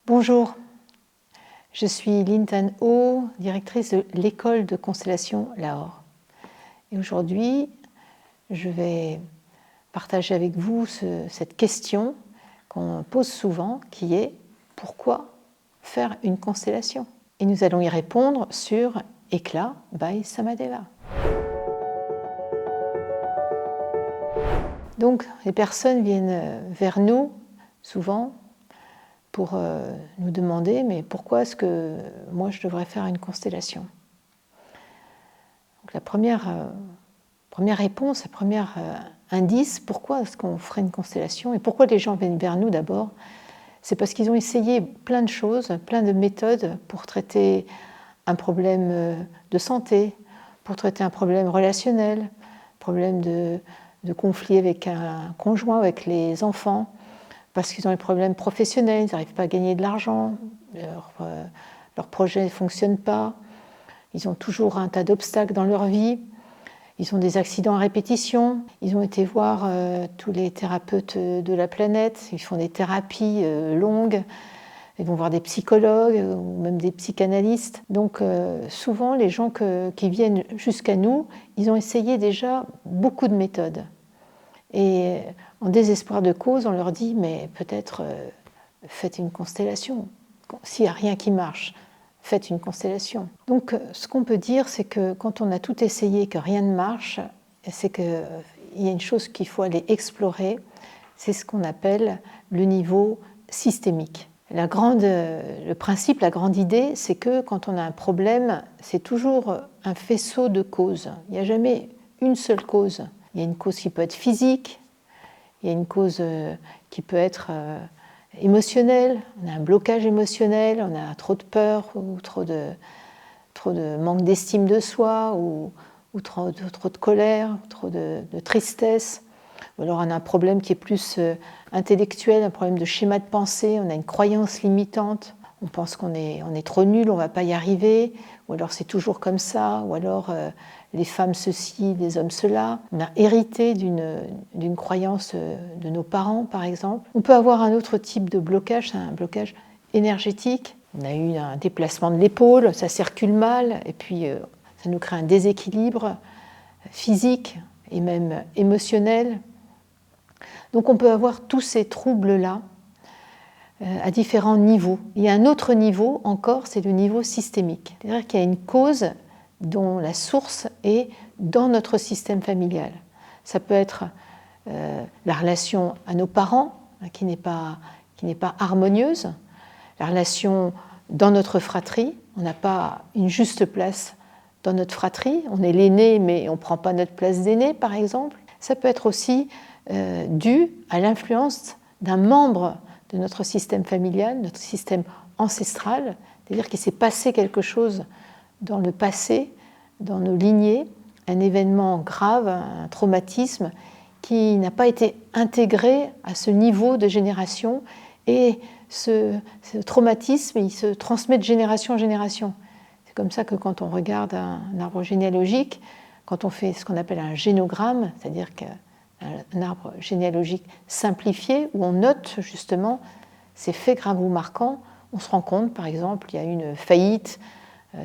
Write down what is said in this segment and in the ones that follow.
Bonjour, je suis Lin Tan Ho, directrice de l'école de constellation Lahore. Et aujourd'hui, je vais partager avec vous cette question qu'on pose souvent, qui est « Pourquoi faire une constellation ?» Et nous allons y répondre sur Éclat by Samadeva. Donc, les personnes viennent vers nous, souvent, pour nous demander « Mais pourquoi est-ce que moi je devrais faire une constellation ?» Donc, la première réponse, le premier indice, pourquoi est-ce qu'on ferait une constellation et pourquoi les gens viennent vers nous d'abord, c'est parce qu'ils ont essayé plein de choses, plein de méthodes pour traiter un problème de santé, pour traiter un problème relationnel, problème de conflit avec un conjoint, avec les enfants, parce qu'ils ont des problèmes professionnels, ils n'arrivent pas à gagner de l'argent, leur projet ne fonctionne pas, ils ont toujours un tas d'obstacles dans leur vie, ils ont des accidents à répétition, ils ont été voir tous les thérapeutes de la planète, ils font des thérapies longues, ils vont voir des psychologues ou même des psychanalystes. Donc souvent les gens qui viennent jusqu'à nous, ils ont essayé déjà beaucoup de méthodes. Et en désespoir de cause, on leur dit « mais peut-être faites une constellation. S'il n'y a rien qui marche, faites une constellation. » Donc ce qu'on peut dire, c'est que quand on a tout essayé et que rien ne marche, c'est qu'il y a une chose qu'il faut aller explorer, c'est ce qu'on appelle le niveau systémique. Le principe, la grande idée, c'est que quand on a un problème, c'est toujours un faisceau de causes. Il n'y a jamais une seule cause. Il y a une cause qui peut être physique, il y a une cause qui peut être émotionnelle, on a un blocage émotionnel, on a trop de peur ou trop de manque d'estime de soi ou trop de colère, trop de tristesse. Ou alors on a un problème qui est plus intellectuel, un problème de schéma de pensée, on a une croyance limitante, on pense qu'on est trop nul, on ne va pas y arriver, ou alors c'est toujours comme ça, ou alors les femmes ceci, les hommes cela. On a hérité d'une croyance de nos parents, par exemple. On peut avoir un autre type de blocage, c'est un blocage énergétique. On a eu un déplacement de l'épaule, ça circule mal, et puis ça nous crée un déséquilibre physique et même émotionnel. Donc on peut avoir tous ces troubles-là à différents niveaux. Il y a un autre niveau encore, c'est le niveau systémique. C'est-à-dire qu'il y a une cause dont la source est dans notre système familial. Ça peut être la relation à nos parents, qui n'est pas harmonieuse, la relation dans notre fratrie, on n'a pas une juste place dans notre fratrie, on est l'aîné mais on ne prend pas notre place d'aîné par exemple. Ça peut être aussi dû à l'influence d'un membre de notre système familial, notre système ancestral, c'est-à-dire qu'il s'est passé quelque chose dans le passé, dans nos lignées, un événement grave, un traumatisme qui n'a pas été intégré à ce niveau de génération et ce traumatisme, il se transmet de génération en génération. C'est comme ça que quand on regarde un arbre généalogique, quand on fait ce qu'on appelle un génogramme, c'est-à-dire qu'un arbre généalogique simplifié, où on note justement ces faits graves ou marquants, on se rend compte, par exemple, il y a une faillite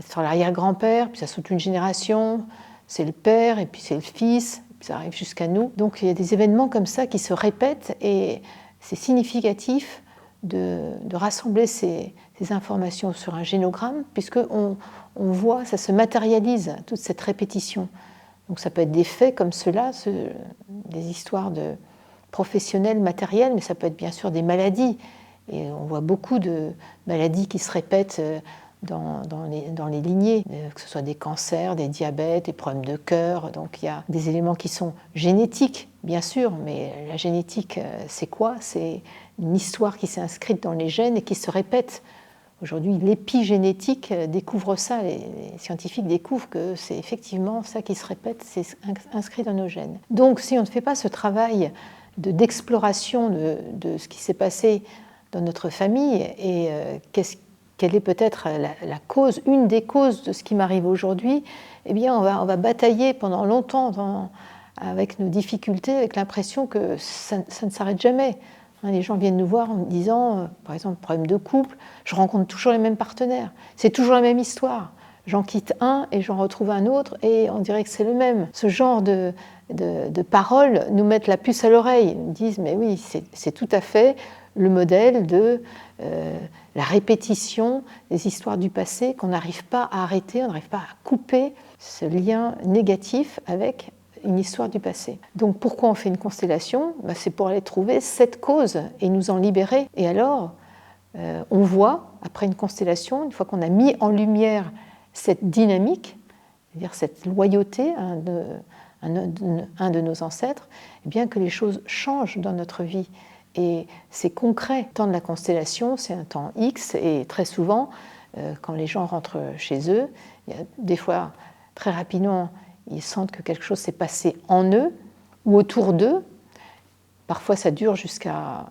sur l'arrière-grand-père, puis ça saute une génération, c'est le père, et puis c'est le fils, puis ça arrive jusqu'à nous. Donc il y a des événements comme ça qui se répètent, et c'est significatif de rassembler ces informations sur un génogramme, puisqu'on voit, ça se matérialise, toute cette répétition. Donc ça peut être des faits comme ceux-là, des histoires de professionnels, matériels, mais ça peut être bien sûr des maladies. Et on voit beaucoup de maladies qui se répètent dans les lignées, que ce soit des cancers, des diabètes, des problèmes de cœur. Donc il y a des éléments qui sont génétiques, bien sûr, mais la génétique, c'est quoi ? C'est une histoire qui s'est inscrite dans les gènes et qui se répète. Aujourd'hui, l'épigénétique découvre ça, les scientifiques découvrent que c'est effectivement ça qui se répète, c'est inscrit dans nos gènes. Donc si on ne fait pas ce travail d'exploration de ce qui s'est passé dans notre famille et quelle est peut-être la cause, une des causes de ce qui m'arrive aujourd'hui, eh bien on va batailler pendant longtemps avec nos difficultés, avec l'impression que ça ne s'arrête jamais. Les gens viennent nous voir en me disant, par exemple, problème de couple, je rencontre toujours les mêmes partenaires, c'est toujours la même histoire. J'en quitte un et j'en retrouve un autre et on dirait que c'est le même. Ce genre de paroles nous mettent la puce à l'oreille. Ils nous disent, mais oui, c'est tout à fait le modèle de la répétition des histoires du passé qu'on n'arrive pas à arrêter, on n'arrive pas à couper ce lien négatif avec une histoire du passé. Donc pourquoi on fait une constellation ? C'est pour aller trouver cette cause et nous en libérer. Et alors, on voit, après une constellation, une fois qu'on a mis en lumière cette dynamique, c'est-à-dire cette loyauté à un de nos ancêtres, eh bien que les choses changent dans notre vie. Et c'est concret. Le temps de la constellation, c'est un temps X, et très souvent, quand les gens rentrent chez eux, il y a des fois, très rapidement, ils sentent que quelque chose s'est passé en eux ou autour d'eux. Parfois, ça dure jusqu'à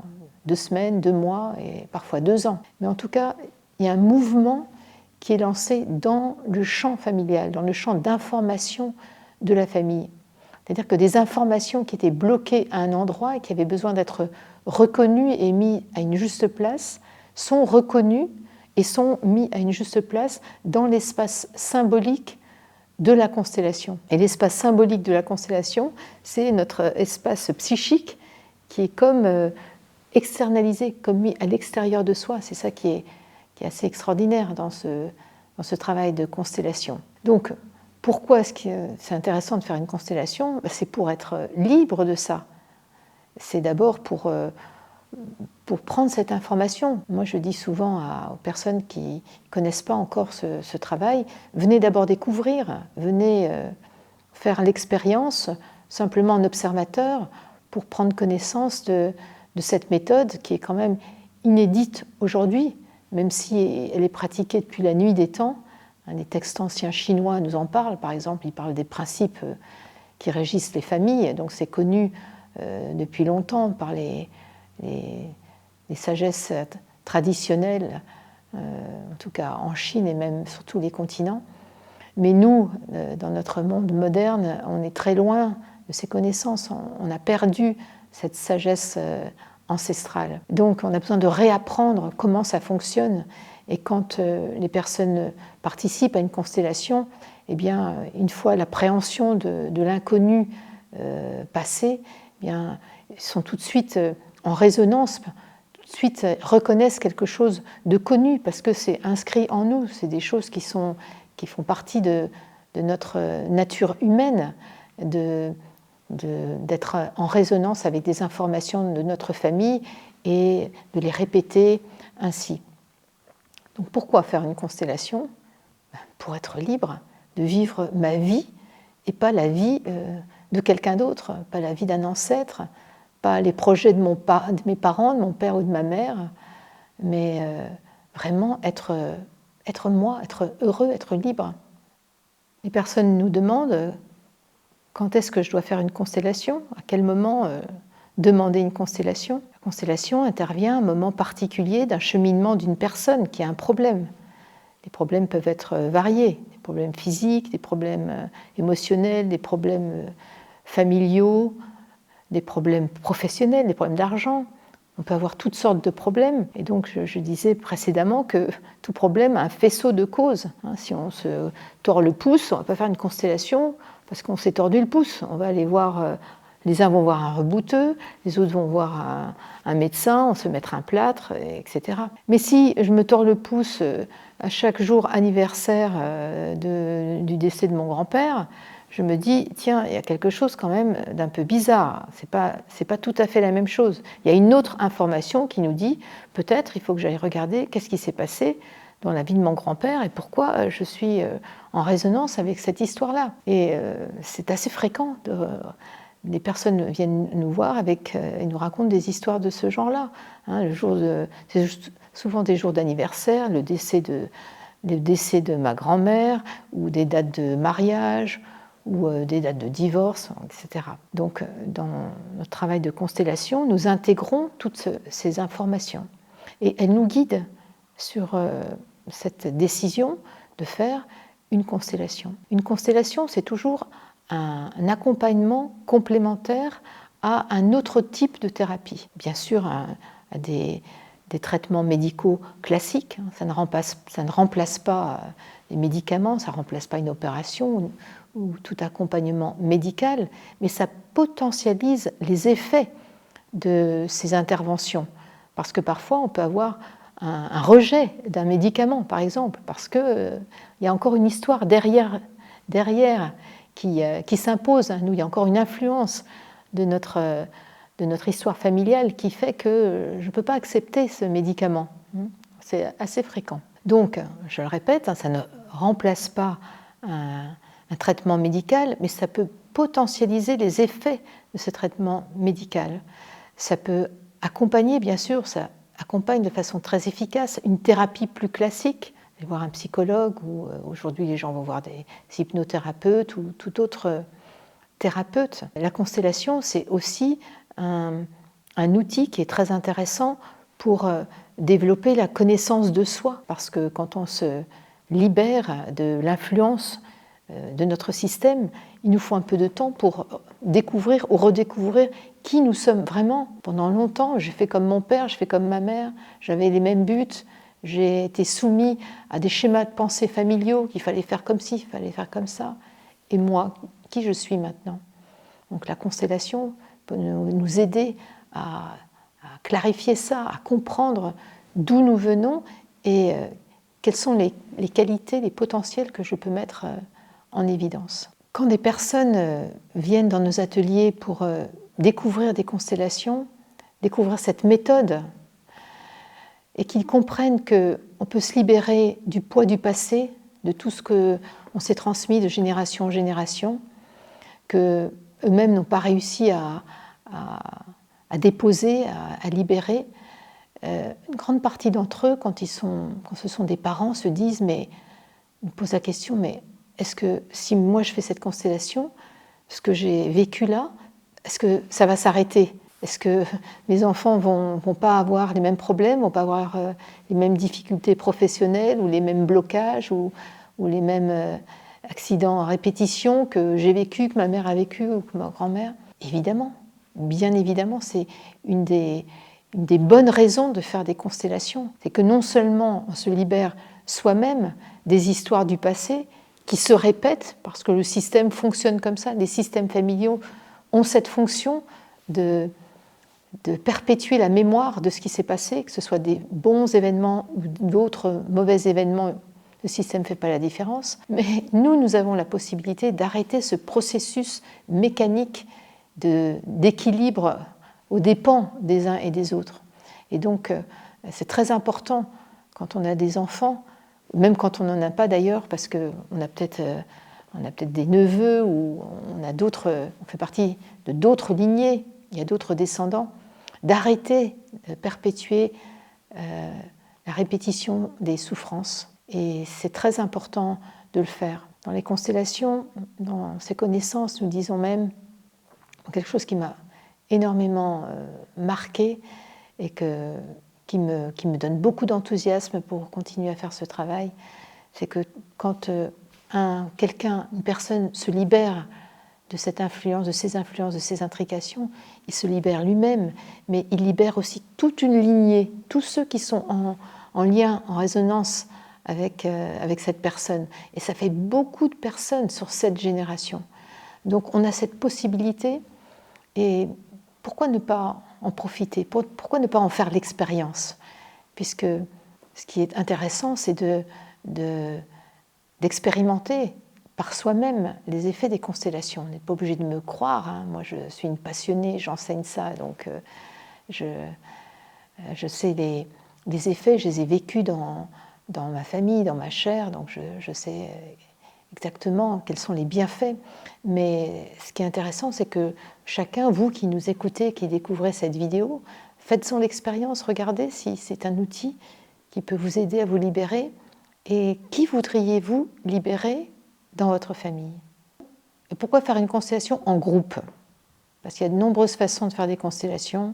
2 semaines, 2 mois et parfois 2 ans. Mais en tout cas, il y a un mouvement qui est lancé dans le champ familial, dans le champ d'information de la famille. C'est-à-dire que des informations qui étaient bloquées à un endroit et qui avaient besoin d'être reconnues et mises à une juste place sont reconnues et sont mises à une juste place dans l'espace symbolique de la constellation. Et l'espace symbolique de la constellation, c'est notre espace psychique qui est comme externalisé, comme mis à l'extérieur de soi. C'est ça qui est assez extraordinaire dans ce travail de constellation. Donc, pourquoi est-ce que c'est intéressant de faire une constellation ? C'est pour être libre de ça. C'est d'abord pour prendre cette information. Moi, je dis souvent aux personnes qui ne connaissent pas encore ce travail, venez d'abord découvrir, venez faire l'expérience simplement en observateur pour prendre connaissance de cette méthode qui est quand même inédite aujourd'hui, même si elle est pratiquée depuis la nuit des temps. Les textes anciens chinois nous en parlent, par exemple, ils parlent des principes qui régissent les familles, donc c'est connu depuis longtemps par les sagesses traditionnelles, en tout cas en Chine et même sur tous les continents. Mais nous, dans notre monde moderne, on est très loin de ces connaissances, on a perdu cette sagesse ancestrale. Donc on a besoin de réapprendre comment ça fonctionne. Et quand les personnes participent à une constellation, eh bien, une fois l'appréhension de l'inconnu passée, eh bien, ils sont tout de suite en résonance, tout de suite reconnaissent quelque chose de connu parce que c'est inscrit en nous, c'est des choses qui font partie de notre nature humaine, d'être en résonance avec des informations de notre famille et de les répéter ainsi. Donc pourquoi faire une constellation ? Pour être libre de vivre ma vie et pas la vie de quelqu'un d'autre, pas la vie d'un ancêtre, pas les projets de mes parents, de mon père ou de ma mère, mais vraiment être moi, être heureux, être libre. Les personnes nous demandent quand est-ce que je dois faire une constellation, à quel moment demander une constellation. La constellation intervient à un moment particulier d'un cheminement d'une personne qui a un problème. Les problèmes peuvent être variés, des problèmes physiques, des problèmes émotionnels, des problèmes familiaux, des problèmes professionnels, des problèmes d'argent. On peut avoir toutes sortes de problèmes. Et donc, je disais précédemment que tout problème a un faisceau de causes. Si on se tord le pouce, on ne va pas faire une constellation parce qu'on s'est tordu le pouce. On va aller voir, les uns vont voir un rebouteux, les autres vont voir un médecin, on se mettre un plâtre, etc. Mais si je me tords le pouce à chaque jour anniversaire du décès de mon grand-père, je me dis, tiens, il y a quelque chose quand même d'un peu bizarre. C'est pas tout à fait la même chose. Il y a une autre information qui nous dit, peut-être il faut que j'aille regarder qu'est-ce qui s'est passé dans la vie de mon grand-père et pourquoi je suis en résonance avec cette histoire-là. Et c'est assez fréquent. Les personnes viennent nous voir et nous racontent des histoires de ce genre-là. C'est souvent des jours d'anniversaire, le décès de ma grand-mère ou des dates de mariage ou des dates de divorce, etc. Donc, dans notre travail de constellation, nous intégrons toutes ces informations. Et elles nous guident sur cette décision de faire une constellation. Une constellation, c'est toujours un accompagnement complémentaire à un autre type de thérapie. Bien sûr, à des traitements médicaux classiques, ça ne remplace pas les médicaments, ça ne remplace pas une opération ou tout accompagnement médical, mais ça potentialise les effets de ces interventions. Parce que parfois, on peut avoir un rejet d'un médicament, par exemple, parce qu'il y a encore une histoire derrière qui s'impose à nous. Il y a encore une influence de notre histoire familiale qui fait que je ne peux pas accepter ce médicament. C'est assez fréquent. Donc, je le répète, ça ne remplace pas un traitement médical, mais ça peut potentialiser les effets de ce traitement médical. Ça peut accompagner, bien sûr, ça accompagne de façon très efficace une thérapie plus classique, aller voir un psychologue ou aujourd'hui les gens vont voir des hypnothérapeutes ou tout autre thérapeute. La constellation, c'est aussi un outil qui est très intéressant pour développer la connaissance de soi, parce que quand on se libère de l'influence de notre système, il nous faut un peu de temps pour découvrir ou redécouvrir qui nous sommes vraiment. Pendant longtemps, j'ai fait comme mon père, j'ai fait comme ma mère, j'avais les mêmes buts, j'ai été soumis à des schémas de pensée familiaux qu'il fallait faire comme ci, il fallait faire comme ça. Et moi, qui je suis maintenant? Donc la constellation peut nous aider à clarifier ça, à comprendre d'où nous venons et quelles sont les qualités, les potentiels que je peux mettre en évidence. Quand des personnes viennent dans nos ateliers pour découvrir des constellations, découvrir cette méthode, et qu'ils comprennent qu'on peut se libérer du poids du passé, de tout ce qu'on s'est transmis de génération en génération, qu'eux-mêmes n'ont pas réussi à déposer, à libérer, une grande partie d'entre eux, quand ce sont des parents, se disent, mais ils me posent la question, mais est-ce que si moi je fais cette constellation, ce que j'ai vécu là, est-ce que ça va s'arrêter? Est-ce que mes enfants vont pas avoir les mêmes problèmes, vont pas avoir les mêmes difficultés professionnelles ou les mêmes blocages ou les mêmes accidents à répétition que j'ai vécu, que ma mère a vécu ou que ma grand-mère? Évidemment, bien évidemment, c'est une des bonnes raisons de faire des constellations. C'est que non seulement on se libère soi-même des histoires du passé qui se répètent, parce que le système fonctionne comme ça, les systèmes familiaux ont cette fonction de perpétuer la mémoire de ce qui s'est passé, que ce soit des bons événements ou d'autres mauvais événements, le système ne fait pas la différence. Mais nous avons la possibilité d'arrêter ce processus mécanique d'équilibre aux dépens des uns et des autres. Et donc, c'est très important quand on a des enfants, même quand on n'en a pas d'ailleurs, parce qu'on a peut-être des neveux ou on fait partie de d'autres lignées, il y a d'autres descendants, d'arrêter de perpétuer la répétition des souffrances. Et c'est très important de le faire. Dans les constellations, dans ces connaissances, nous disons même quelque chose qui m'a énormément marqué et qui me donne beaucoup d'enthousiasme pour continuer à faire ce travail, c'est que quand une personne se libère de cette influence, de ces intrications, il se libère lui-même, mais il libère aussi toute une lignée, tous ceux qui sont en lien, en résonance avec cette personne. Et ça fait beaucoup de personnes sur cette génération. Donc on a cette possibilité, et pourquoi ne pas en profiter? Pourquoi ne pas en faire l'expérience? Puisque ce qui est intéressant, c'est d'expérimenter par soi-même les effets des constellations. On n'est pas obligé de me croire, hein. Moi je suis une passionnée, j'enseigne ça, donc je sais les effets, je les ai vécus dans ma famille, dans ma chair, donc je sais exactement quels sont les bienfaits. Mais ce qui est intéressant, c'est que chacun, vous qui nous écoutez, qui découvrez cette vidéo, faites-en l'expérience, regardez si c'est un outil qui peut vous aider à vous libérer. Et qui voudriez-vous libérer dans votre famille? Et pourquoi faire une constellation en groupe? Parce qu'il y a de nombreuses façons de faire des constellations.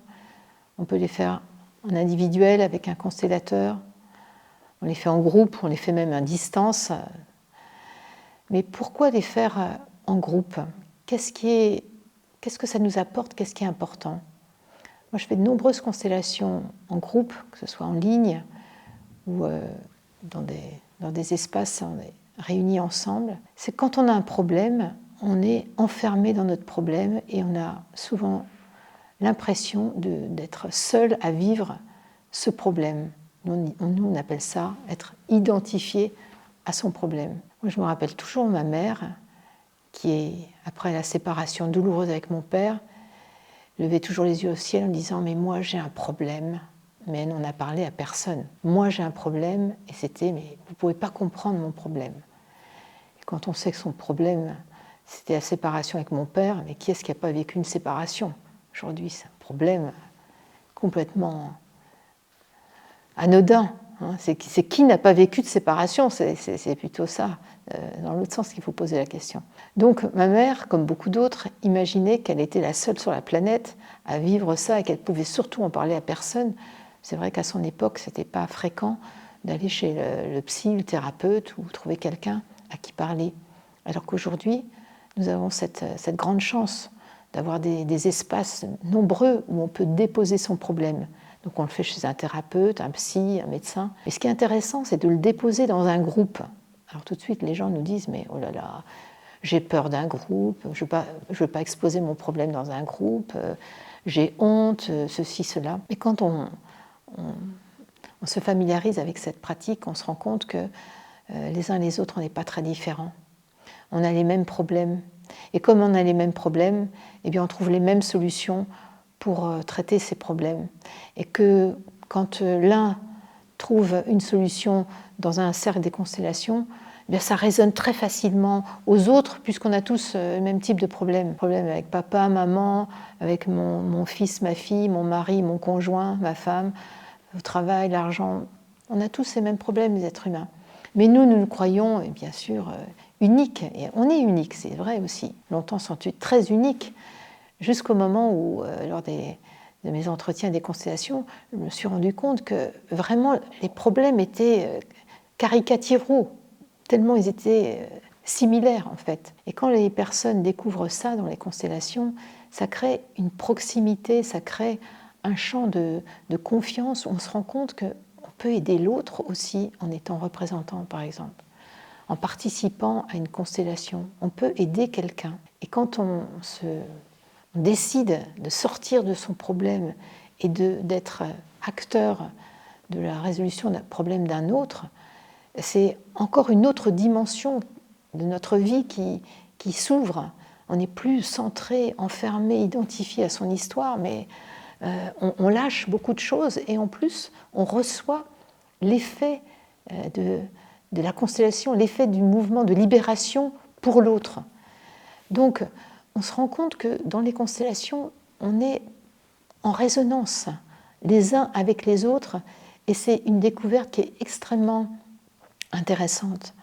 On peut les faire en individuel avec un constellateur. On les fait en groupe, on les fait même à distance. Mais pourquoi les faire en groupe? Qu'est-ce qui est qu'est-ce que ça nous apporte, qu'est-ce qui est important. Moi, je fais de nombreuses constellations en groupe, que ce soit en ligne ou dans des espaces, on est réunis ensemble. C'est quand on a un problème, on est enfermé dans notre problème et on a souvent l'impression d'être seul à vivre ce problème. Nous, on appelle ça être identifié à son problème. Moi, je me rappelle toujours ma mère qui, après la séparation douloureuse avec mon père, levait toujours les yeux au ciel en disant « mais moi j'ai un problème ». Mais elle n'en a parlé à personne. Moi j'ai un problème et c'était « mais vous ne pouvez pas comprendre mon problème ». Et quand on sait que son problème c'était la séparation avec mon père, mais qui est-ce qui n'a pas vécu une séparation? Aujourd'hui c'est un problème complètement anodin. C'est qui n'a pas vécu de séparation? C'est plutôt ça, dans l'autre sens qu'il faut poser la question. Donc ma mère, comme beaucoup d'autres, imaginait qu'elle était la seule sur la planète à vivre ça et qu'elle pouvait surtout en parler à personne. C'est vrai qu'à son époque, ce n'était pas fréquent d'aller chez le psy, le thérapeute ou trouver quelqu'un à qui parler. Alors qu'aujourd'hui, nous avons cette grande chance d'avoir des espaces nombreux où on peut déposer son problème. Donc on le fait chez un thérapeute, un psy, un médecin. Et ce qui est intéressant, c'est de le déposer dans un groupe. Alors tout de suite, les gens nous disent « mais oh là là, j'ai peur d'un groupe, je ne veux pas exposer mon problème dans un groupe, j'ai honte, ceci, cela ». Mais quand on se familiarise avec cette pratique, on se rend compte que les uns et les autres, on n'est pas très différents. On a les mêmes problèmes. Et comme on a les mêmes problèmes, eh bien on trouve les mêmes solutions pour traiter ces problèmes. Et que quand l'un trouve une solution dans un cercle des constellations, eh bien ça résonne très facilement aux autres, puisqu'on a tous le même type de problème. Problème avec papa, maman, avec mon fils, ma fille, mon mari, mon conjoint, ma femme, le travail, l'argent. On a tous ces mêmes problèmes, les êtres humains. Mais nous nous croyons, et bien sûr, uniques. Et on est unique, c'est vrai aussi. Longtemps, on s'est senti très unique. Jusqu'au moment où, lors de mes entretiens des constellations, je me suis rendu compte que vraiment les problèmes étaient caricaturaux, tellement ils étaient similaires en fait. Et quand les personnes découvrent ça dans les constellations, ça crée une proximité, ça crée un champ de confiance où on se rend compte qu'on peut aider l'autre aussi en étant représentant par exemple. En participant à une constellation, on peut aider quelqu'un. Et quand on décide de sortir de son problème et d'être acteur de la résolution d'un problème d'un autre, c'est encore une autre dimension de notre vie qui s'ouvre. On n'est plus centré, enfermé, identifié à son histoire, mais on lâche beaucoup de choses et en plus on reçoit l'effet de la constellation, l'effet du mouvement de libération pour l'autre. Donc on se rend compte que dans les constellations, on est en résonance les uns avec les autres et c'est une découverte qui est extrêmement intéressante.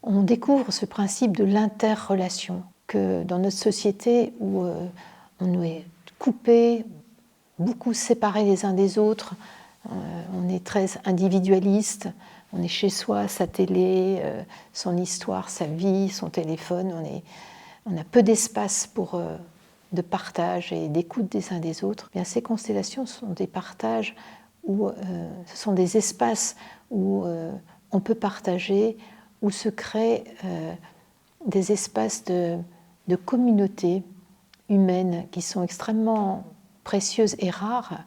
On découvre ce principe de l'interrelation, que dans notre société où on est coupé, beaucoup séparés les uns des autres, on est très individualiste, on est chez soi, sa télé, son histoire, sa vie, son téléphone, on a peu d'espace de partage et d'écoute des uns des autres. Bien, ces constellations sont des partages où ce sont des espaces où on peut partager, où se créent des espaces de communauté humaine qui sont extrêmement précieuses et rares.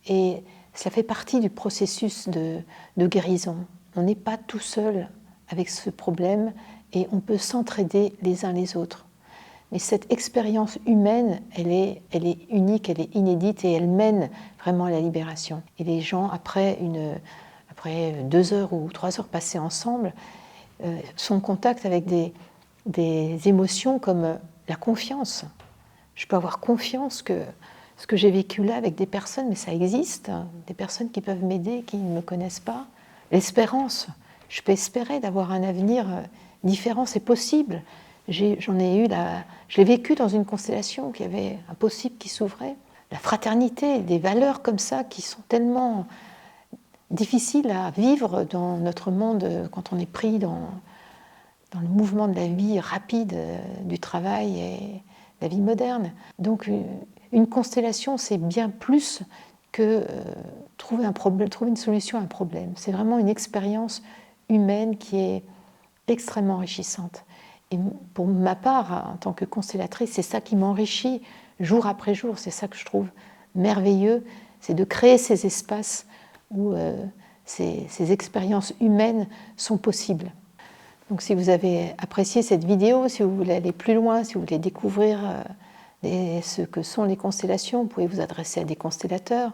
Et ça fait partie du processus de guérison. On n'est pas tout seul avec ce problème et on peut s'entraider les uns les autres. Mais cette expérience humaine, elle est unique, elle est inédite et elle mène vraiment à la libération. Et les gens, après 2 heures ou 3 heures passées ensemble, sont en contact avec des émotions comme la confiance. Je peux avoir confiance que ce que j'ai vécu là avec des personnes, mais ça existe, des personnes qui peuvent m'aider, qui ne me connaissent pas. L'espérance, je peux espérer d'avoir un avenir différent, c'est possible. Je l'ai vécu dans une constellation qui avait un possible qui s'ouvrait. La fraternité, des valeurs comme ça qui sont tellement difficiles à vivre dans notre monde quand on est pris dans le mouvement de la vie rapide, du travail et la vie moderne. Donc une constellation, c'est bien plus que trouver une solution à un problème. C'est vraiment une expérience humaine qui est extrêmement enrichissante. Et pour ma part, en tant que constellatrice, c'est ça qui m'enrichit jour après jour. C'est ça que je trouve merveilleux, c'est de créer ces espaces où ces expériences humaines sont possibles. Donc si vous avez apprécié cette vidéo, si vous voulez aller plus loin, si vous voulez découvrir ce que sont les constellations, vous pouvez vous adresser à des constellateurs.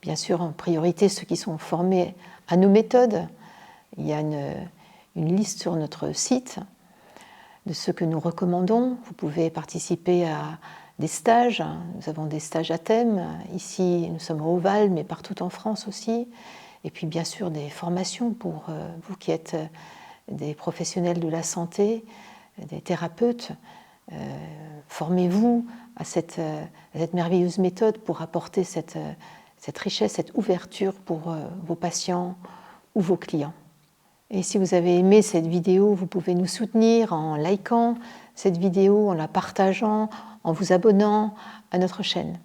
Bien sûr, en priorité, ceux qui sont formés à nos méthodes. Il y a une liste sur notre site de ceux que nous recommandons. Vous pouvez participer à des stages. Nous avons des stages à thème. Ici, nous sommes à Oval, mais partout en France aussi. Et puis, bien sûr, des formations pour vous qui êtes des professionnels de la santé, des thérapeutes. Formez-vous à cette merveilleuse méthode pour apporter cette richesse, cette ouverture pour vos patients ou vos clients. Et si vous avez aimé cette vidéo, vous pouvez nous soutenir en likant cette vidéo, en la partageant, en vous abonnant à notre chaîne.